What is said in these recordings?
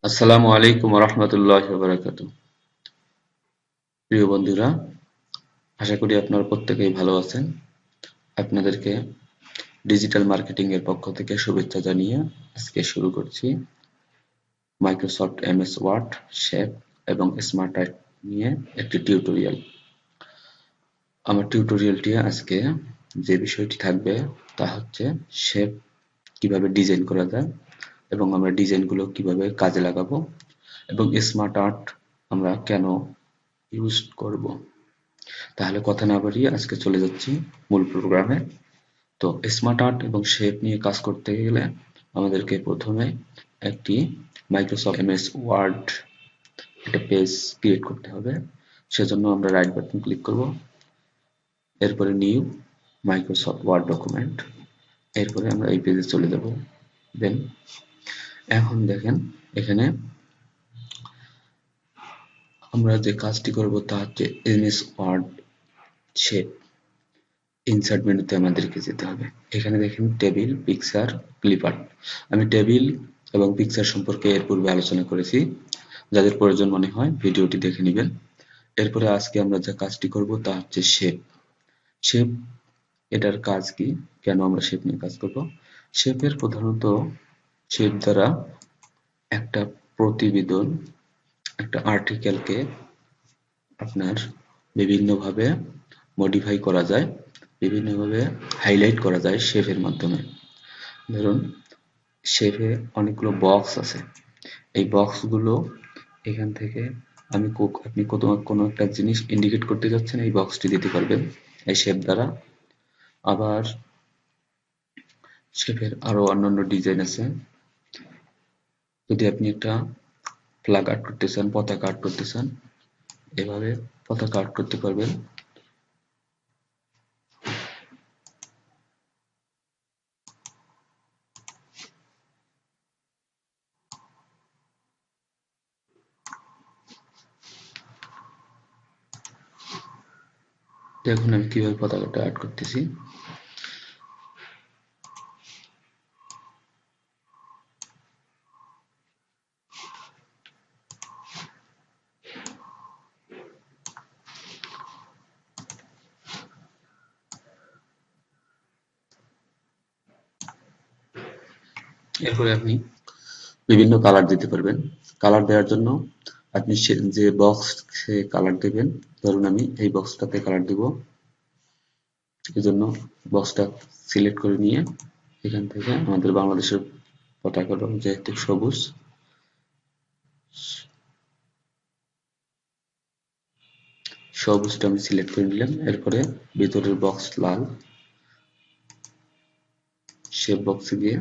আসসালামু আলাইকুম রহমতুল্লাহি ওয়া বারাকাতুহু। প্রিয় বন্ধুরা, আশা করি আপনারা প্রত্যেকেই ভালো আছেন। আপনাদেরকে ডিজিটাল মার্কেটিং এর পক্ষ থেকে শুভেচ্ছা জানিয়ে আজকে শুরু করছি মাইক্রোসফট এমএস ওয়ার্ড, শেপ এবং স্মার্ট আর্ট নিয়ে একটি টিউটোরিয়াল। আমার টিউটোরিয়ালটি আজকে যে বিষয়টি থাকবে তা হচ্ছে শেপ কিভাবে ডিজাইন করা যায় এবং আমরা ডিজাইনগুলো কিভাবে কাজে লাগাবো এবং স্মার্ট আর্ট আমরা কেন ইউজ করব। তাহলে কথা না বাড়িয়ে আজকে চলে যাচ্ছি মূল প্রোগ্রামে। তো স্মার্ট আর্ট এবং শেপ নিয়ে কাজ করতে গেলে আমাদেরকে প্রথমে একটি মাইক্রোসফট এমএস ওয়ার্ড একটা পেজ ক্রিয়েট করতে হবে। সেজন্য আমরা রাইট বাটন ক্লিক করব, এরপরে নিউ মাইক্রোসফট ওয়ার্ড ডকুমেন্ট, এরপরে আমরা এই পেজে চলে যাব। দেন এখন দেখেন এখানে আমরা যে কাজটি করব তা হচ্ছে এমএস ওয়ার্ড শেপ। ইনসার্ট মেনুতে আমাদেরকে যেতে হবে। এখানে দেখেন টেবিল, পিকচার, ক্লিপ আর্ট। আমি টেবিল এবং পিকচার সম্পর্কে এর পূর্বে আলোচনা করেছি। যাদের প্রয়োজন মনে হয় ভিডিওটি দেখে নেবেন। এরপরে আজকে আমরা যে কাজটি করব তা হচ্ছে শেপ। শেপ এটার কাজ কি, কেন আমরা শেপ নিয়ে কাজ করব? শেপের প্রধানত শেপ দ্বারা একটা প্রতিবেদন, একটা আর্টিকেলকে আপনার বিভিন্নভাবে মডিফাই করা যায়, বিভিন্নভাবে হাইলাইট করা যায় শেপের মাধ্যমে। ধরুন শেপে অনেকগুলো বক্স আছে, এই বক্সগুলো এখান থেকে আপনি কোনো একটা জিনিস ইন্ডিকেট করতে যাচ্ছেন, এই বক্সটি দিতে পারবেন এই শেপ দ্বারা। আবার শেপের আরো অন্যান্য ডিজাইন আছে। যদি আপনি একটা ফ্ল্যাগ আর্ট করতে চান, পতাকা আর্ট করতে চান, এভাবে পতাকা আর্ট করতে পারবেন। দেখুন আমি কিভাবে পতাকাটা আর্ট করতেছি। এরপরে আপনি বিভিন্ন কালার দিতে পারবেন। কালার দেওয়ার জন্য আপনি যে বক্সে কালার দেবেন, ধরুন আমি এই বক্সটাতে কালার দিব, এই জন্য বক্সটা সিলেক্ট করে নিয়ে এখান থেকে আমাদের বাংলাদেশের পতাকার রং যেহেতু সবুজ, সবুজটা আমি সিলেক্ট করে নিলাম। এরপরে ভিতরের বক্স লাল, শেপ বক্সে গিয়ে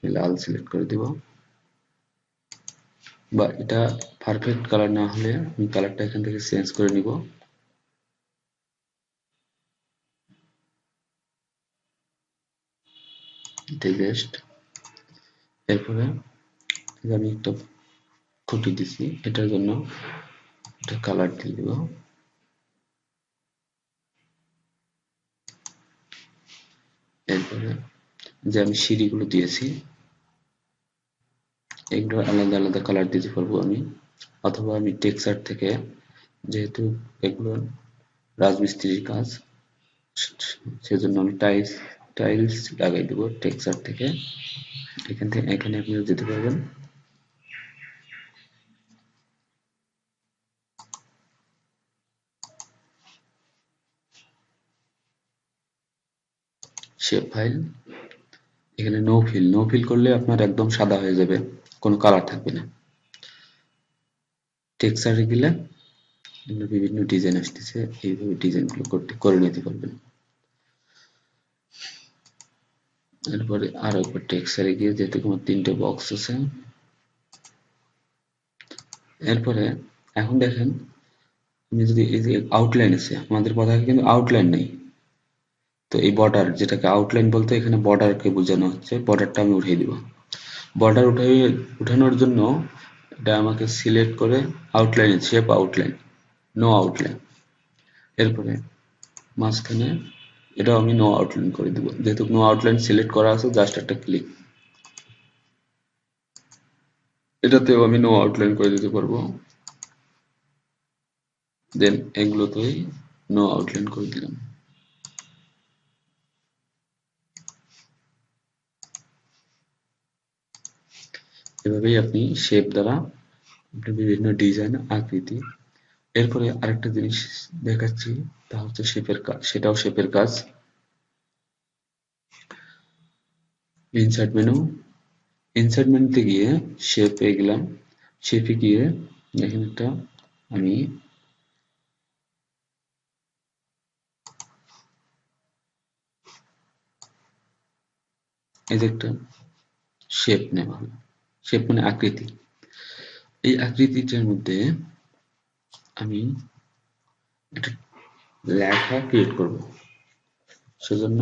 লাল সিলেক্ট করে দিব। বা এটা পারফেক্ট কালার না হলে আমি কালারটা এখান থেকে চেঞ্জ করে নিব। জাস্ট এরপরে আমি একটা খুঁটি দিছি, এটার জন্য একটা কালার দিয়ে দিব। এরপরে যে আমি সিঁড়িগুলো দিয়েছি এগুলো আলাদা আলাদা কালার দিতে পারবো আমি, অথবা আমি টেক্সচার থেকে, যেহেতু এগুলো রাজমিস্ত্রির কাজ, সেজন্য আমি টাইলস লাগাই দেবো টেক্সচার থেকে। এখানে আপনিও যেতে পারবেন। শেপ ফাইল, এখানে নো ফিল করলে আপনার একদম সাদা হয়ে যাবে, কোনো কালার থাকবে না। টেক্সচারে গেলে বিভিন্ন ডিজাইন আসতেছে, এইভাবে ডিজাইনগুলো করে নিতে পারবেন। এরপরে আরো একবার টেক্সচারে গিয়ে, যেহেতু আমার 3টে বক্স আছে, এরপরে এখন দেখেন আমি যদি এই যে আউটলাইন আছে, আমাদের পতাকা কিন্তু আউটলাইন নেই। তো এই বর্ডার, যেটাকে আউটলাইন বলতে এখানে বর্ডারকে বোঝানো হচ্ছে, বর্ডারটা আমি উঠিয়ে দিব। বর্ডার উঠানোর জন্য এটা আমাকে সিলেক্ট করে outline, shape outline, no outline. এরপরে মাঝখানে এটাও আমি নো আউটলাইন করে দিব। যেহেতু নো আউটলাইন সিলেক্ট করা আছে, জাস্ট একটা ক্লিক, এটাতেও আমি নো আউটলাইন করে দিতে পারবো। দেন এগুলোতেই নো আউটলাইন করে দিলাম। এভাবেই আপনি শেপ দ্বারা আপনি বিভিন্ন ডিজাইন আকৃতি। এরপরে আরেকটা জিনিস দেখাচ্ছি, তা হচ্ছে শেপের কাজ, সেটাও শেপের কাজ। ইনসার্ট মেনু, ইনসার্ট মেনুতে গিয়ে শেপে গেলাম, শেপে গিয়ে এখানে একটা আমি এই যে একটা শেপ নেওয়া হলো, শেপ মানে আকৃতি। এই আকৃতিটার মধ্যে আমি একটা লেখা ক্রিয়েট করব। সেজন্য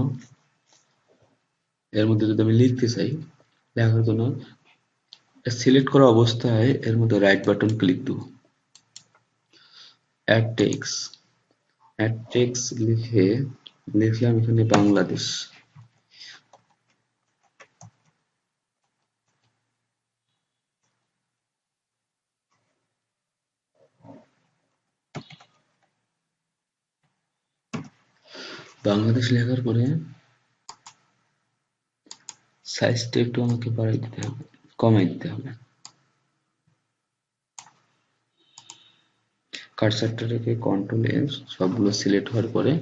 এর মধ্যে যদি আমি লিখতে চাই, লেখার জন্য সিলেক্ট করা অবস্থায় এর মধ্যে রাইট বাটন ক্লিক দেব, অ্যাড টেক্সট, অ্যাড টেক্সট লিখলাম এখানে বাংলাদেশ। বাংলাদেশ লেখার পরে সাইজটা একটু আমাকে বাড়াই দিতে হবে, কমাই দিতে হবে। কার্সারটা রেখে কন্ট্রোল এস, সবগুলো সিলেক্ট হওয়ার পরে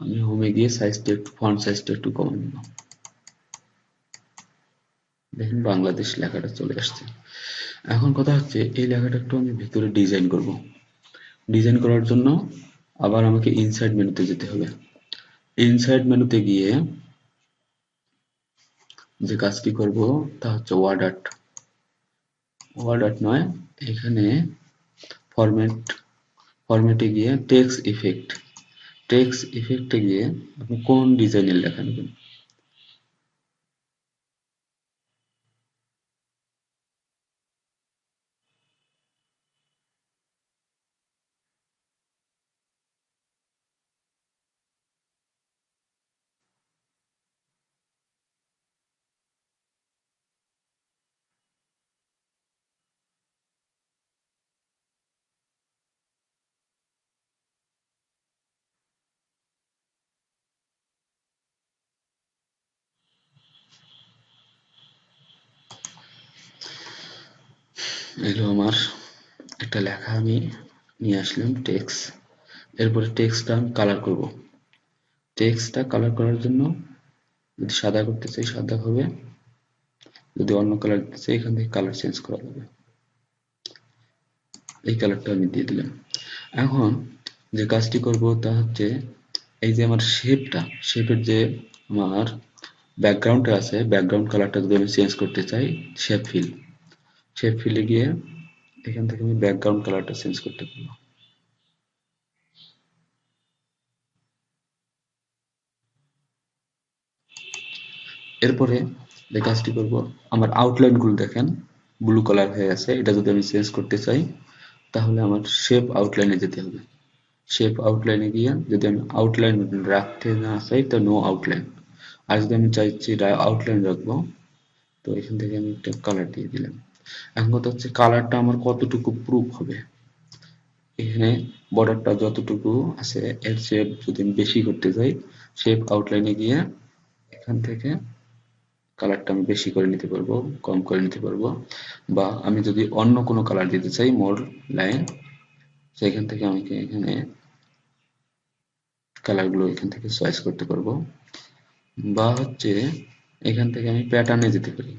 আমি হোমে গিয়ে সাইজটা একটু, ফন্ট সাইজটা একটু কমাই নেব। দেখেন বাংলাদেশ লেখাটা চলে আসছে। এখন কথা হচ্ছে এই লেখাটা একটু আমি ভিতরে ডিজাইন করব। ডিজাইন করার জন্য আবার আমাকে ইনসাইড মেনুতে যেতে হবে। ইনসাইড মেনুতে গিয়ে যে কাজটি করব তা হচ্ছে ওয়ার্ড আর্ট। ওয়ার্ড আর্ট নয়, এখানে ফরম্যাট, ফরম্যাটে গিয়ে টেক্সট ইফেক্ট, টেক্সট ইফেক্টে গিয়ে আপনি কোন ডিজাইনের লেখা নেবেন। এলো আমার একটা লেখা, আমি নিয়ে আসলাম টেক্সট। এরপরে টেক্সটটা আমি কালার করব। টেক্সটটা কালার করার জন্য যদি সাদা করতে চাই সাদা হবে, যদি অন্য কালার দিতে চাই এখান থেকে কালার চেঞ্জ করা যাবে। এই কালারটা আমি দিয়ে দিলাম। এখন যে কাজটি করব তা হচ্ছে এই যে আমার শেপটা, শেপের যে আমার ব্যাকগ্রাউন্ডটা আছে, ব্যাকগ্রাউন্ড কালারটা যদি আমি চেঞ্জ করতে চাই, শেপ ফিল, শেপ ফিলে গিয়ে এখান থেকে আমি ব্যাকগ্রাউন্ড কালারটা চেঞ্জ করতে পারবো। এরপরে যে কাজটি করব, আমার আউটলাইন গুলো দেখেন ব্লু কালার হয়ে আছে, এটা যদি আমি চেঞ্জ করতে চাই তাহলে আমার শেপ আউটলাইনে যেতে হবে। শেপ আউটলাইনে গিয়ে যদি আমি আউটলাইন রাখতে না চাই তো নো আউটলাইন, আর যদি আমি চাইছি আউটলাইন রাখবো তো এখান থেকে আমি একটা কালার দিয়ে দিলাম। এখন কথা হচ্ছে কালারটা আমার কতটুকু প্রুফ হবে। এখানে বর্ডারটা যতটুকু আছে এর চেয়ে যদি আমি বেশি করতে চাই, শেপ আউটলাইনে গিয়ে এখান থেকে কালারটা আমি বেশি করে নিতে পারবো, কম করে নিতে পারবো, বা আমি যদি অন্য কোনো কালার দিতে চাই মোর লাইন, সেখান থেকে আমি এখানে কালারগুলো এখান থেকে চয়েস করতে পারবো, বা হচ্ছে এখান থেকে আমি প্যাটার্নে যেতে পারি।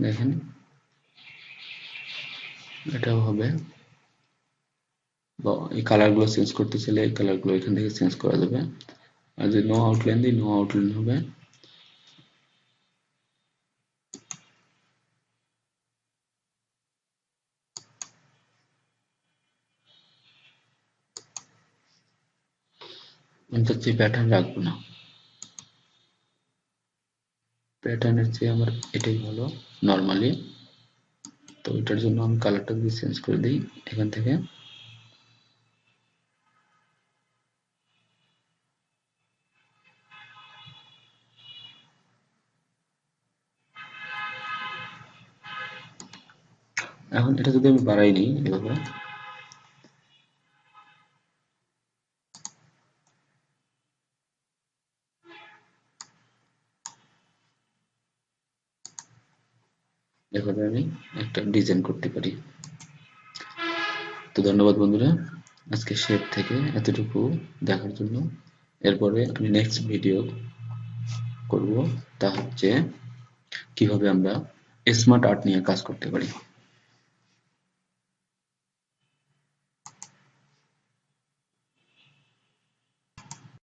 দেখেন এটাও হবে। এই কালার গুলো চেঞ্জ করতে চাইলে এই কালার গুলো এখান থেকে চেঞ্জ করা যাবে। আর যদি নো আউটলাইন দিই নো আউটলাইন হবে। আমি তো প্যাটার্ন রাখবো না, প্যাটার্নের চেয়ে আমার এটাই ভালো নর্মালি। তো এটার জন্য আমি কালারটা যদি চেঞ্জ করে দিই এখান থেকে, এখন এটা যদি আমি বাড়াই নিই এভাবে, এভাবে আমি একটা ডিজাইন করতে পারি। তো ধন্যবাদ বন্ধুরা, আজকে শেপ থেকে এতটুকু দেখার জন্য। এরপরে আমি নেক্সট ভিডিও করব, তা হচ্ছে কিভাবে আমরা স্মার্ট আর্ট নিয়ে কাজ করতে পারি।